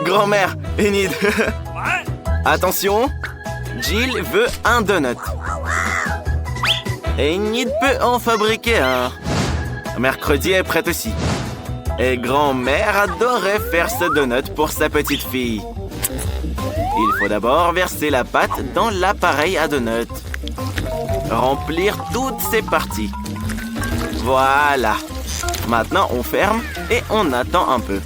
Grand-mère, Enid. Attention, Jill veut un donut. Enid peut en fabriquer un. Mercredi est prête aussi. Et grand-mère adorait faire ce donut pour sa petite fille. Il faut d'abord verser la pâte dans l'appareil à donut. Remplir toutes ses parties. Voilà. Maintenant, on ferme et on attend un peu.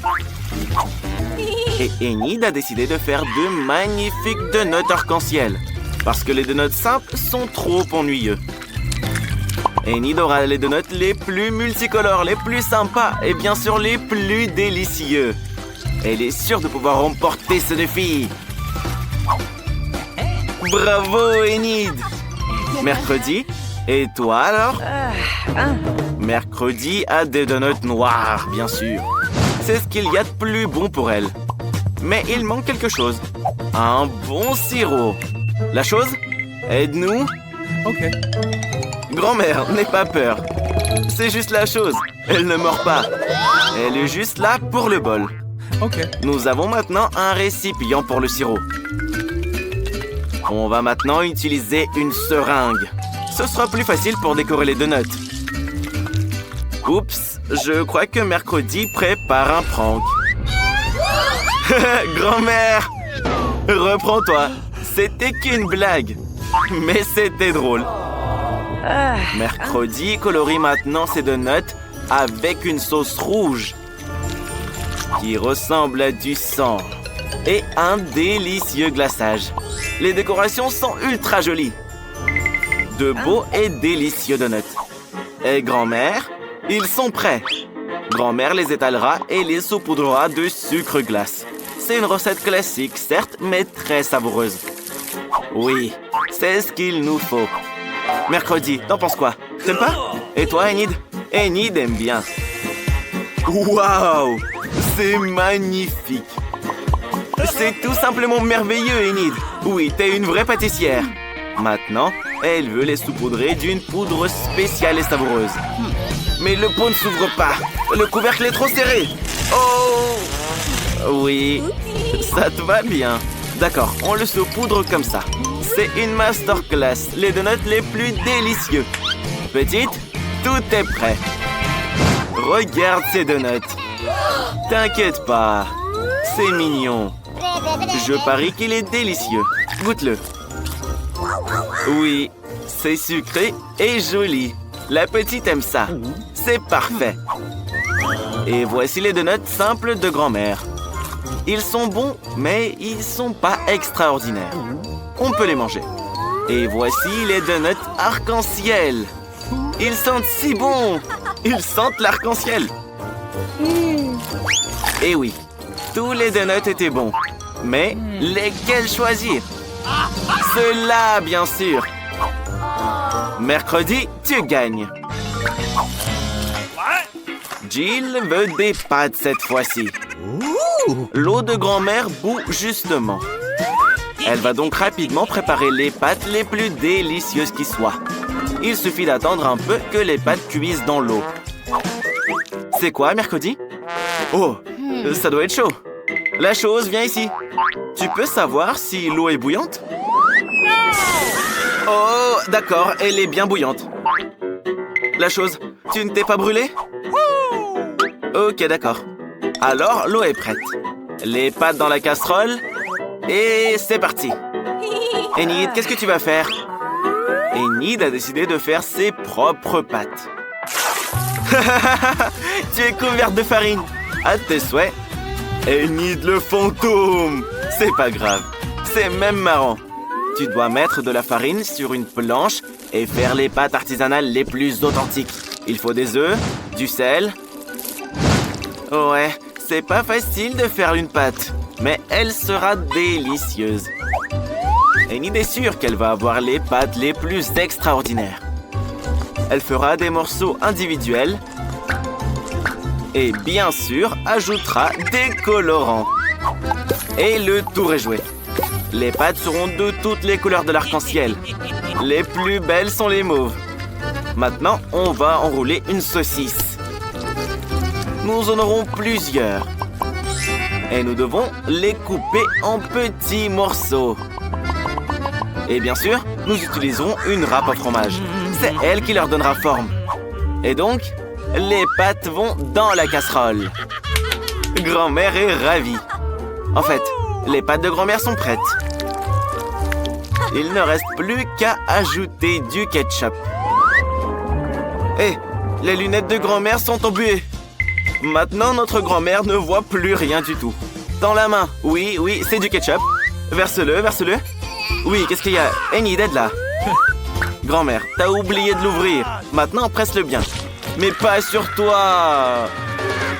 Et Enid a décidé de faire de magnifiques donuts arc-en-ciel. Parce que les donuts simples sont trop ennuyeux. Enid aura les donuts les plus multicolores, les plus sympas et bien sûr les plus délicieux. Elle est sûre de pouvoir remporter ce défi. Bravo, Enid! Mercredi, et toi alors? Mercredi a des donuts noirs, bien sûr. C'est ce qu'il y a de plus bon pour elle. Mais il manque quelque chose. Un bon sirop. La chose? Aide-nous. Ok. Grand-mère, n'aie pas peur. C'est juste la chose. Elle ne mord pas. Elle est juste là pour le bol. Ok. Nous avons maintenant un récipient pour le sirop. On va maintenant utiliser une seringue. Ce sera plus facile pour décorer les donuts. Oups, je crois que mercredi prépare un prank. Grand-mère, reprends-toi. C'était qu'une blague. Mais c'était drôle. Mercredi colorie maintenant ses donuts avec une sauce rouge qui ressemble à du sang et un délicieux glaçage. Les décorations sont ultra jolies. De beaux et délicieux donuts. Et grand-mère, ils sont prêts. Grand-mère les étalera et les saupoudrera de sucre glace. C'est une recette classique, certes, mais très savoureuse. Oui, c'est ce qu'il nous faut. Mercredi, t'en penses quoi? T'aimes pas? Et toi, Enid? Enid aime bien. Waouh! C'est magnifique! C'est tout simplement merveilleux, Enid! Oui, t'es une vraie pâtissière. Maintenant, elle veut les saupoudrer d'une poudre spéciale et savoureuse. Mais le pot ne s'ouvre pas. Le couvercle est trop serré. Oh! Oui, ça te va bien. D'accord, on le saupoudre comme ça. C'est une masterclass, les donuts les plus délicieux. Petite, tout est prêt. Regarde ces donuts. T'inquiète pas, c'est mignon. Je parie qu'il est délicieux. Goûte-le. Oui, c'est sucré et joli. La petite aime ça. C'est parfait. Et voici les donuts simples de grand-mère. Ils sont bons, mais ils sont pas extraordinaires. On peut les manger. Et voici les donuts arc-en-ciel. Ils sentent si bon. Ils sentent l'arc-en-ciel. Et oui, tous les donuts étaient bons. Mais lesquels choisir? Ceux-là, bien sûr. Mercredi, tu gagnes. Jill veut des pâtes cette fois-ci. L'eau de grand-mère bout justement. Elle va donc rapidement préparer les pâtes les plus délicieuses qui soient. Il suffit d'attendre un peu que les pâtes cuisent dans l'eau. C'est quoi, mercredi? Oh, ça doit être chaud. La chose, viens ici. Tu peux savoir si l'eau est bouillante? Oh, d'accord, elle est bien bouillante. La chose, tu ne t'es pas brûlée? Ok, d'accord. Alors, l'eau est prête. Les pâtes dans la casserole. Et c'est parti. Enid, qu'est-ce que tu vas faire? Enid a décidé de faire ses propres pâtes. Tu es couverte de farine. À tes souhaits. Enid le fantôme. C'est pas grave. C'est même marrant. Tu dois mettre de la farine sur une planche et faire les pâtes artisanales les plus authentiques. Il faut des œufs, du sel. Ouais, c'est pas facile de faire une pâte, mais elle sera délicieuse. Enid est sûre qu'elle va avoir les pâtes les plus extraordinaires. Elle fera des morceaux individuels et bien sûr ajoutera des colorants. Et le tour est joué. Les pâtes seront de toutes les couleurs de l'arc-en-ciel. Les plus belles sont les mauves. Maintenant, on va enrouler une saucisse. Nous en aurons plusieurs. Et nous devons les couper en petits morceaux. Et bien sûr, nous utiliserons une râpe à fromage. C'est elle qui leur donnera forme. Et donc, les pâtes vont dans la casserole. Grand-mère est ravie. En fait, les pâtes de grand-mère sont prêtes. Il ne reste plus qu'à ajouter du ketchup. Hé, les lunettes de grand-mère sont embuées. Maintenant, notre grand-mère ne voit plus rien du tout. Dans la main. Oui, c'est du ketchup. Verse-le, verse-le. Oui, qu'est-ce qu'il y a? Enid, aide là. Grand-mère, t'as oublié de l'ouvrir. Maintenant, presse-le bien. Mais pas sur toi.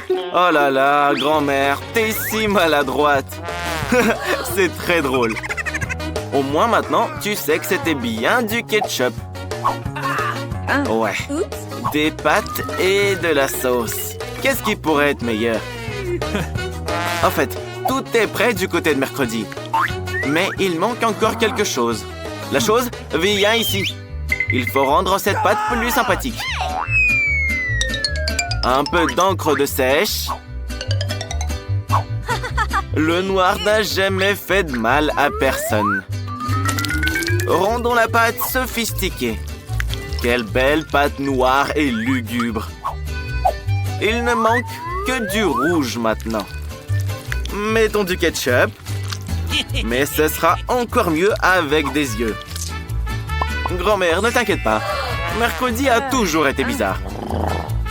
Oh là là, grand-mère, t'es si maladroite. C'est très drôle. Au moins maintenant, tu sais que c'était bien du ketchup. Ouais. Des pâtes et de la sauce. Qu'est-ce qui pourrait être meilleur? En fait, tout est prêt du côté de mercredi. Mais il manque encore quelque chose. La chose, viens ici. Il faut rendre cette pâte plus sympathique. Un peu d'encre de sèche. Le noir n'a jamais fait de mal à personne. Rendons la pâte sophistiquée. Quelle belle pâte noire et lugubre. Il ne manque que du rouge maintenant. Mettons du ketchup. Mais ce sera encore mieux avec des yeux. Grand-mère, ne t'inquiète pas. Mercredi a toujours été bizarre.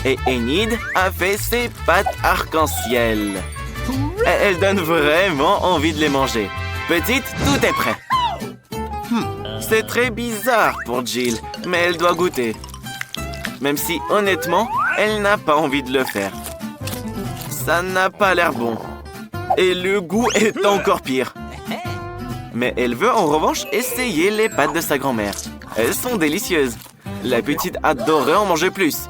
Et Enid a fait ses pâtes arc-en-ciel. Elle donne vraiment envie de les manger. Petite, tout est prêt. C'est très bizarre pour Jill, mais elle doit goûter. Même si, honnêtement, elle n'a pas envie de le faire. Ça n'a pas l'air bon. Et le goût est encore pire. Mais elle veut en revanche essayer les pâtes de sa grand-mère. Elles sont délicieuses. La petite adorerait en manger plus.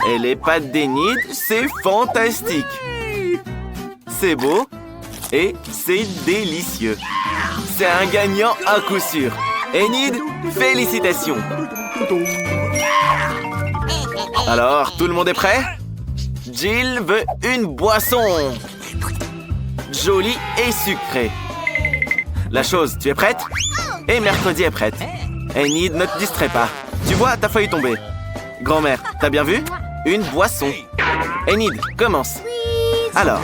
Et les pâtes d'Enid, c'est fantastique. C'est beau et c'est délicieux. C'est un gagnant à coup sûr. Enid, félicitations. Alors, tout le monde est prêt? Jill veut une boisson. Jolie et sucrée. La chose, tu es prête? Et mercredi est prête. Enid, ne te distrais pas. Tu vois, t'as failli tomber. Grand-mère, t'as bien vu? Une boisson. Enid, commence. Alors,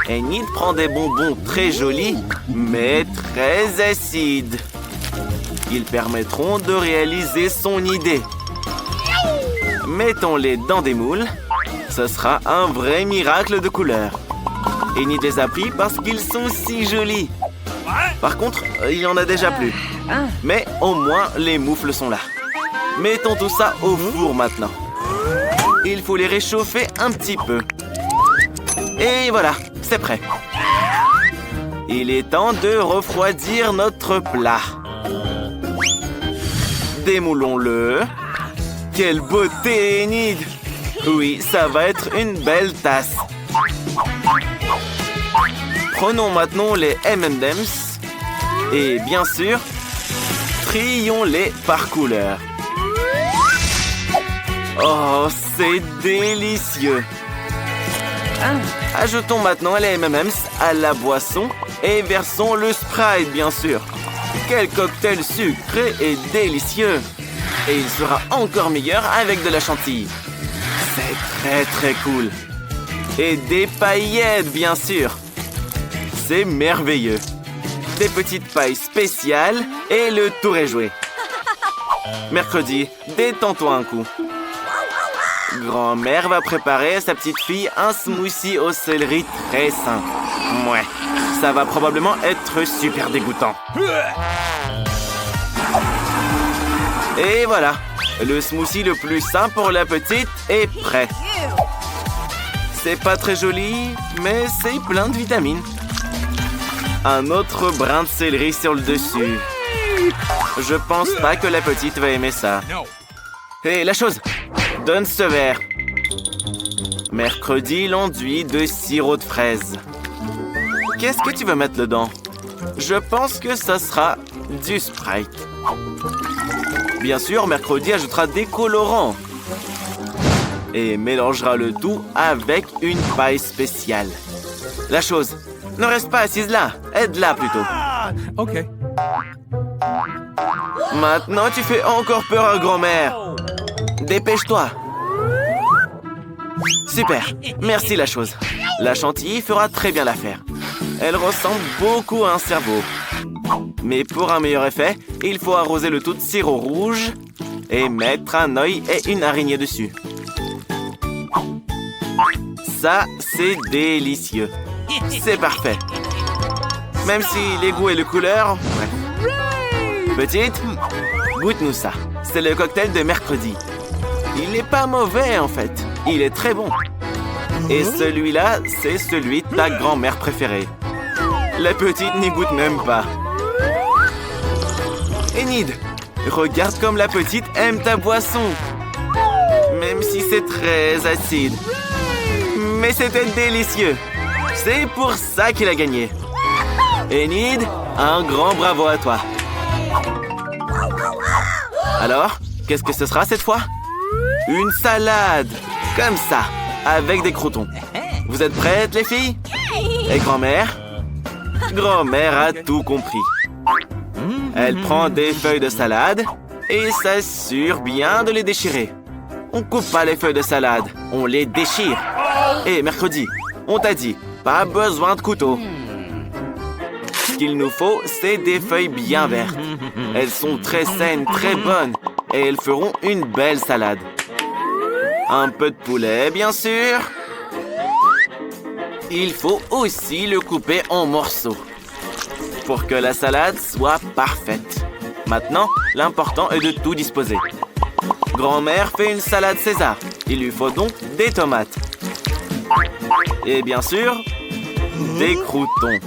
Enid prend des bonbons très jolis, mais très acides. Ils permettront de réaliser son idée. Mettons-les dans des moules. Ce sera un vrai miracle de couleurs. Enid les a pris parce qu'ils sont si jolis. Par contre, il y en a déjà plus. Mais au moins, les moufles sont là. Mettons tout ça au four maintenant. Il faut les réchauffer un petit peu. Et voilà, c'est prêt. Il est temps de refroidir notre plat. Démoulons-le. Quelle beauté, Enid! Oui, ça va être une belle tasse. Prenons maintenant les M&M's. Et bien sûr, trions-les par couleur. Oh, c'est délicieux! Ajoutons maintenant les M&M's à la boisson et versons le Sprite, bien sûr. Quel cocktail sucré et délicieux! Et il sera encore meilleur avec de la chantilly. C'est très très cool. Et des paillettes, bien sûr. C'est merveilleux. Des petites pailles spéciales et le tour est joué. Mercredi, détends-toi un coup. Grand-mère va préparer à sa petite fille un smoothie au céleri très sain. Ouais, ça va probablement être super dégoûtant. Et voilà, le smoothie le plus sain pour la petite est prêt. C'est pas très joli, mais c'est plein de vitamines. Un autre brin de céleri sur le dessus. Je pense pas que la petite va aimer ça. Hé, la chose! Donne ce verre. Mercredi, l'enduit de sirop de fraise. Qu'est-ce que tu veux mettre dedans? Je pense que ça sera du Sprite. Bien sûr, mercredi ajoutera des colorants. Et mélangera le tout avec une paille spéciale. La chose, ne reste pas assise là. Aide-la plutôt. OK. Maintenant, tu fais encore peur à grand-mère. Dépêche-toi. Super. Merci, la chose. La chantilly fera très bien l'affaire. Elle ressemble beaucoup à un cerveau. Mais pour un meilleur effet, il faut arroser le tout de sirop rouge et mettre un œil et une araignée dessus. Ça, c'est délicieux. C'est parfait. Même si les goûts et les couleurs... Bref. Petite, goûte-nous ça. C'est le cocktail de mercredi. Il n'est pas mauvais, en fait. Il est très bon. Et celui-là, c'est celui de ta grand-mère préférée. La petite n'y goûte même pas. Enid, regarde comme la petite aime ta boisson. Même si c'est très acide. Mais c'était délicieux. C'est pour ça qu'il a gagné. Enid, un grand bravo à toi. Alors, qu'est-ce que ce sera cette fois? Une salade, comme ça, avec des croûtons. Vous êtes prêtes, les filles? Et grand-mère? Grand-mère a tout compris. Elle prend des feuilles de salade et s'assure bien de les déchirer. On coupe pas les feuilles de salade, on les déchire. Et mercredi, on t'a dit, pas besoin de couteau. Ce qu'il nous faut, c'est des feuilles bien vertes. Elles sont très saines, très bonnes, et elles feront une belle salade. Un peu de poulet, bien sûr. Il faut aussi le couper en morceaux pour que la salade soit parfaite. Maintenant, l'important est de tout disposer. Grand-mère fait une salade César. Il lui faut donc des tomates. Et bien sûr, des croûtons.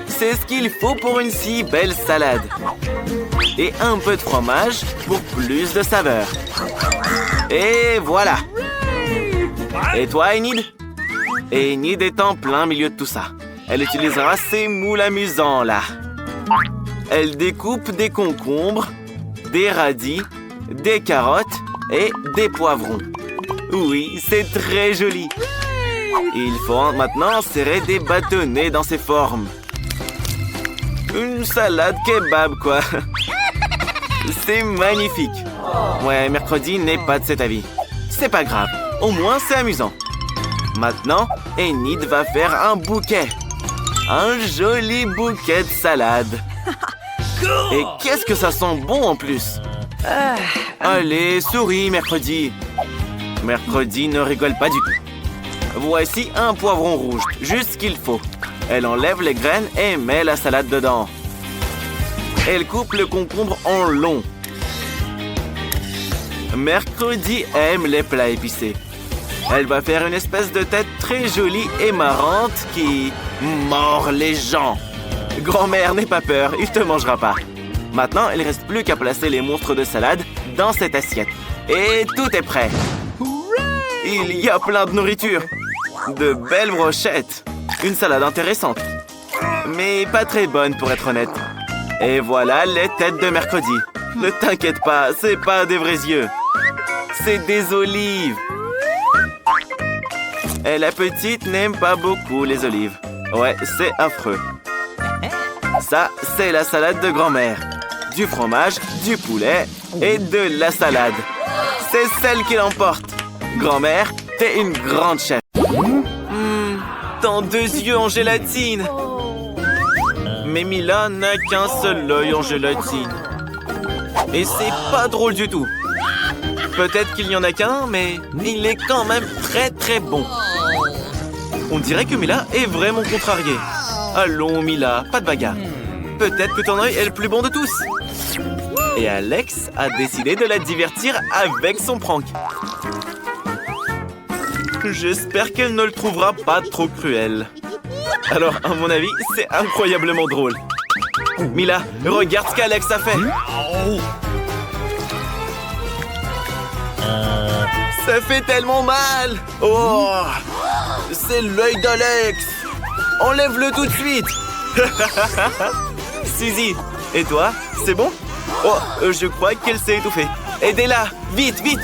C'est ce qu'il faut pour une si belle salade. Et un peu de fromage pour plus de saveur. Et voilà. Et toi, Enid? Enid est en plein milieu de tout ça. Elle utilisera ces moules amusants, là. Elle découpe des concombres, des radis, des carottes et des poivrons. Oui, c'est très joli. Il faut maintenant serrer des bâtonnets dans ces formes. Une salade kebab, quoi. C'est magnifique. Ouais, mercredi n'est pas de cet avis. C'est pas grave, au moins c'est amusant. Maintenant, Enid va faire un bouquet. Un joli bouquet de salade. Et qu'est-ce que ça sent bon en plus. Allez, souris, mercredi. Mercredi ne rigole pas du tout. Voici un poivron rouge, juste ce qu'il faut. Elle enlève les graines et met la salade dedans. Elle coupe le concombre en long. Mercredi aime les plats épicés. Elle va faire une espèce de tête très jolie et marrante qui mord les gens. Grand-mère, n'aie pas peur, il te mangera pas. Maintenant, il ne reste plus qu'à placer les monstres de salade dans cette assiette. Et tout est prêt. Il y a plein de nourriture. De belles brochettes. Une salade intéressante. Mais pas très bonne pour être honnête. Et voilà les têtes de mercredi. Ne t'inquiète pas, c'est pas des vrais yeux. C'est des olives. Et la petite n'aime pas beaucoup les olives. Ouais, c'est affreux. Ça, c'est la salade de grand-mère. Du fromage, du poulet et de la salade. C'est celle qui l'emporte. Grand-mère, t'es une grande chef. Tant deux yeux en gélatine. Mais Mila n'a qu'un seul œil en gélatine. Et c'est pas drôle du tout. Peut-être qu'il n'y en a qu'un, mais il est quand même très très bon. On dirait que Mila est vraiment contrariée. Allons, Mila, pas de bagarre. Peut-être que ton œil est le plus bon de tous. Et Alex a décidé de la divertir avec son prank. J'espère qu'elle ne le trouvera pas trop cruel. Alors, à mon avis, c'est incroyablement drôle. Mila, regarde ce qu'Alex a fait. Ça fait tellement mal. Oh, c'est l'œil d'Alex. Enlève-le tout de suite. Suzy, et toi, c'est bon? Oh, je crois qu'elle s'est étouffée. Aidez-la, vite, vite.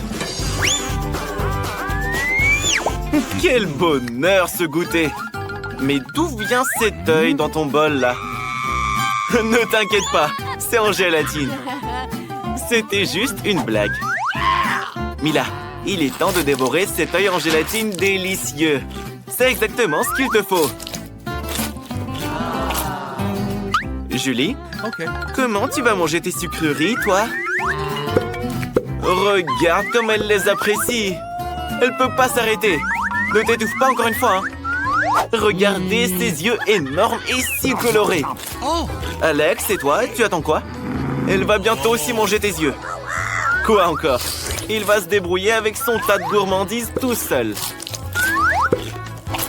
Quel bonheur ce goûter. Mais d'où vient cet œil dans ton bol, là? Ne t'inquiète pas, c'est en gélatine. C'était juste une blague. Mila, il est temps de dévorer cet œil en gélatine délicieux. C'est exactement ce qu'il te faut. Julie, comment tu vas manger tes sucreries, toi? Regarde comme elle les apprécie. Elle peut pas s'arrêter. Ne t'étouffe pas encore une fois, hein. Regardez ses yeux énormes et si colorés. Alex, et toi, tu attends quoi? Elle va bientôt aussi manger tes yeux. Quoi encore? Il va se débrouiller avec son tas de gourmandises tout seul.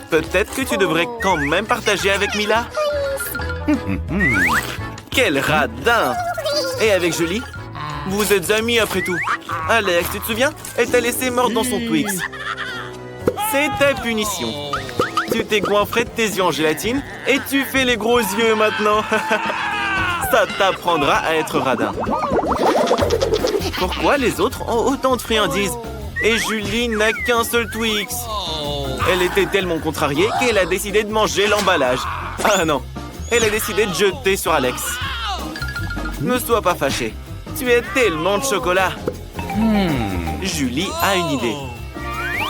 Peut-être que tu devrais quand même partager avec Mila? Quel radin! Et avec Julie? Vous êtes amis après tout. Alex, tu te souviens? Elle t'a laissé mordre dans son Twix. C'est ta punition. Tu t'es goinfré de tes yeux en gélatine et tu fais les gros yeux maintenant. Ça t'apprendra à être radin. Pourquoi les autres ont autant de friandises et Julie n'a qu'un seul Twix? Elle était tellement contrariée qu'elle a décidé de manger l'emballage. Ah non, elle a décidé de jeter sur Alex. Ne sois pas fâché. Tu as tellement de chocolat. Julie a une idée.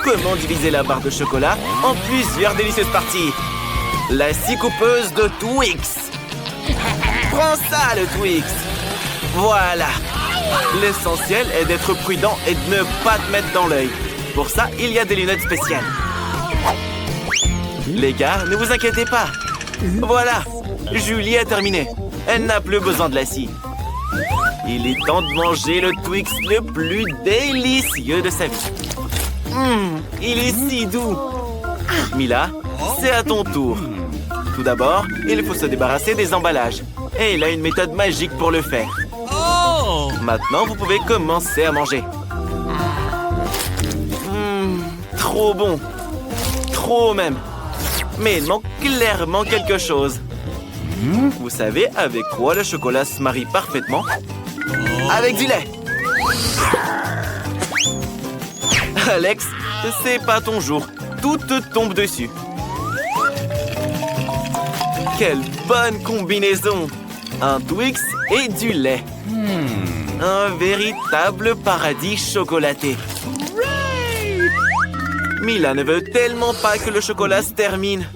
Comment diviser la barre de chocolat en plusieurs délicieuses parties? La scie coupeuse de Twix. Prends ça, le Twix. Voilà. L'essentiel est d'être prudent et de ne pas te mettre dans l'œil. Pour ça, il y a des lunettes spéciales. Les gars, ne vous inquiétez pas. Voilà, Julie a terminé. Elle n'a plus besoin de la scie. Il est temps de manger le Twix le plus délicieux de sa vie. Il est si doux. Mila, c'est à ton tour. Tout d'abord, il faut se débarrasser des emballages. Et il a une méthode magique pour le faire. Maintenant, vous pouvez commencer à manger. Trop bon. Trop même. Mais il manque clairement quelque chose. Vous savez avec quoi le chocolat se marie parfaitement? Avec du lait. Alex, c'est pas ton jour. Tout te tombe dessus. Quelle bonne combinaison! Un Twix et du lait. Un véritable paradis chocolaté. Mila ne veut tellement pas que le chocolat se termine.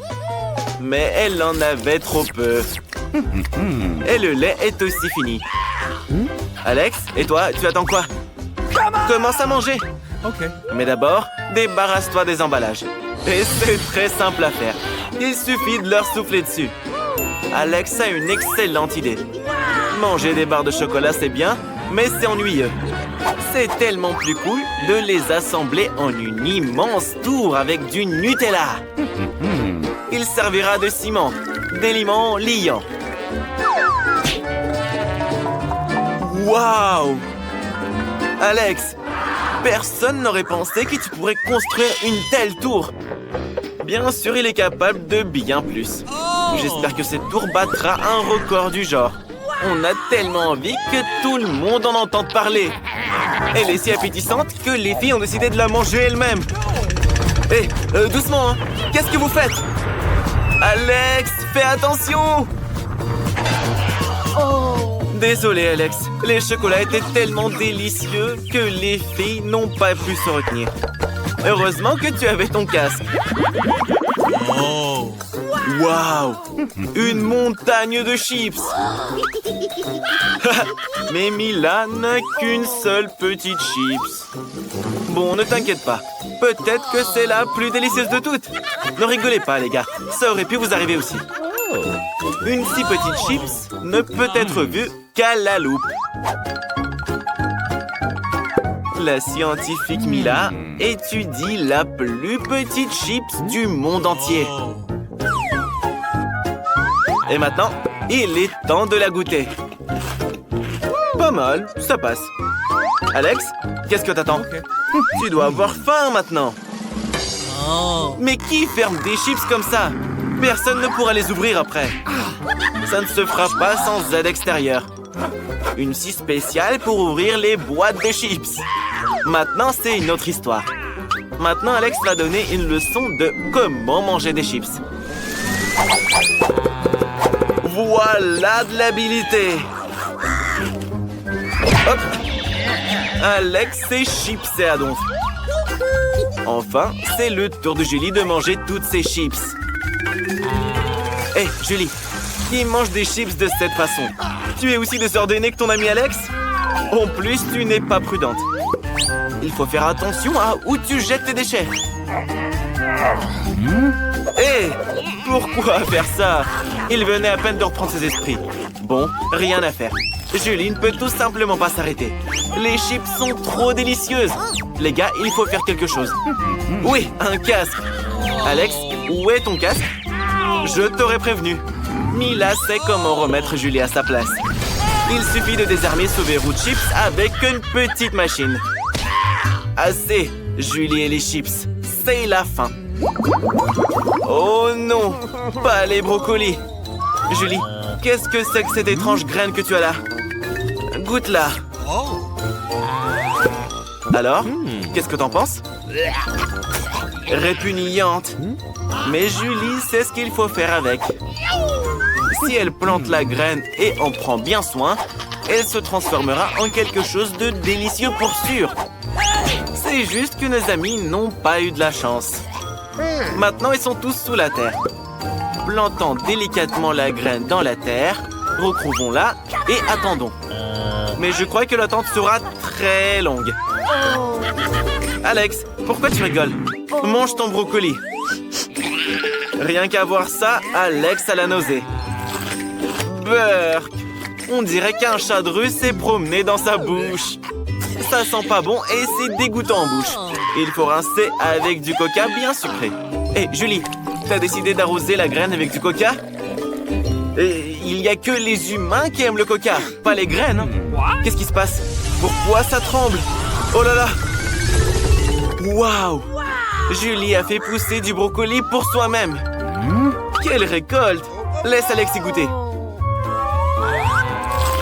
Mais elle en avait trop peu. Et le lait est aussi fini. Alex, et toi, tu attends quoi? Commence à manger. Mais d'abord, débarrasse-toi des emballages. Et c'est très simple à faire. Il suffit de leur souffler dessus. Alex a une excellente idée. Manger des barres de chocolat, c'est bien, mais c'est ennuyeux. C'est tellement plus cool de les assembler en une immense tour avec du Nutella. Il servira de ciment, d'éléments liants. Waouh! Alex, personne n'aurait pensé que tu pourrais construire une telle tour. Bien sûr, il est capable de bien plus. J'espère que cette tour battra un record du genre. On a tellement envie que tout le monde en entende parler. Elle est si appétissante que les filles ont décidé de la manger elles-mêmes. Hé, doucement, hein. Qu'est-ce que vous faites? Alex, fais attention! Désolé, Alex. Les chocolats étaient tellement délicieux que les filles n'ont pas pu se retenir. Heureusement que tu avais ton casque. Waouh! Une montagne de chips! Mais Mila n'a qu'une seule petite chips. Bon, ne t'inquiète pas. Peut-être que c'est la plus délicieuse de toutes. Ne rigolez pas, les gars. Ça aurait pu vous arriver aussi. Une si petite chips ne peut être vue qu'à la loupe. La scientifique Mila étudie la plus petite chips du monde entier. Et maintenant, il est temps de la goûter. Pas mal, ça passe. Alex, qu'est-ce que t'attends? Tu dois avoir faim maintenant. Mais qui ferme des chips comme ça? Personne ne pourra les ouvrir après. Ça ne se fera pas sans aide extérieure. Une scie spéciale pour ouvrir les boîtes de chips. Maintenant, c'est une autre histoire. Maintenant, Alex va donner une leçon de comment manger des chips. Voilà de l'habilité. Hop. Alex s'est chipsé à donf. Enfin, c'est le tour de Julie de manger toutes ses chips. Hé, Julie, qui mange des chips de cette façon? Tu es aussi désordonnée que ton ami Alex? En plus, tu n'es pas prudente. Il faut faire attention à où tu jettes tes déchets. Hé, pourquoi faire ça? Il venait à peine de reprendre ses esprits. Bon, rien à faire. Julie ne peut tout simplement pas s'arrêter. Les chips sont trop délicieuses. Les gars, il faut faire quelque chose. Oui, un casque. Alex, où est ton casque? Je t'aurais prévenu. Mila sait comment remettre Julie à sa place. Il suffit de désarmer ce verrou de chips avec une petite machine. Assez, Julie et les chips. C'est la fin. Oh non, pas les brocolis. Julie, qu'est-ce que c'est que cette étrange graine que tu as là? Goûte-la. Alors, qu'est-ce que t'en penses? Répugnante. Mais Julie sait ce qu'il faut faire avec. Si elle plante la graine et en prend bien soin, elle se transformera en quelque chose de délicieux pour sûr. C'est juste que nos amis n'ont pas eu de la chance. Maintenant, ils sont tous sous la terre. Plantons délicatement la graine dans la terre, recouvrons-la et attendons. Mais je crois que l'attente sera très longue. Alex, pourquoi tu rigoles? Mange ton brocoli. Rien qu'à voir ça, Alex a la nausée. Burk! On dirait qu'un chat de rue s'est promené dans sa bouche. Ça sent pas bon et c'est dégoûtant en bouche. Il faut rincer avec du coca bien sucré. Hé, Julie, t'as décidé d'arroser la graine avec du coca? Et il n'y a que les humains qui aiment le coca, pas les graines. Qu'est-ce qui se passe? Pourquoi ça tremble? Oh là là! Waouh! Julie a fait pousser du brocoli pour soi-même. Quelle récolte! Laisse Alex y goûter.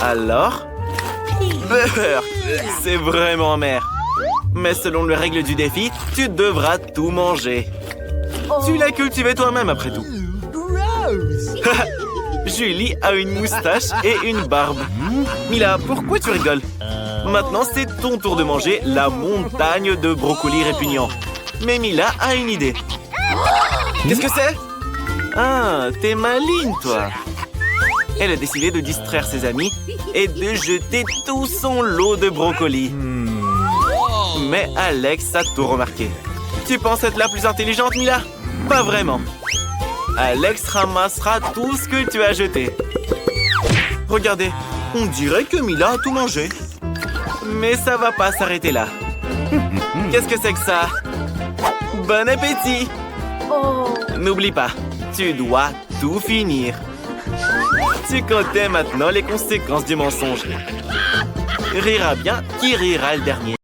Alors? Beurre! C'est vraiment amer. Mais selon les règles du défi, tu devras tout manger. Tu l'as cultivé toi-même après tout. Julie a une moustache et une barbe. Mila, pourquoi tu rigoles? Maintenant, c'est ton tour de manger la montagne de brocolis répugnants. Mais Mila a une idée. Qu'est-ce que c'est? Ah, t'es maligne, toi. Elle a décidé de distraire ses amis et de jeter tout son lot de brocolis. Mais Alex a tout remarqué. Tu penses être la plus intelligente, Mila? Pas vraiment. Alex ramassera tout ce que tu as jeté. Regardez, on dirait que Mila a tout mangé. Mais ça va pas s'arrêter là. Qu'est-ce que c'est que ça? Bon appétit! N'oublie pas, tu dois tout finir. Tu connais maintenant les conséquences du mensonge. Rira bien qui rira le dernier.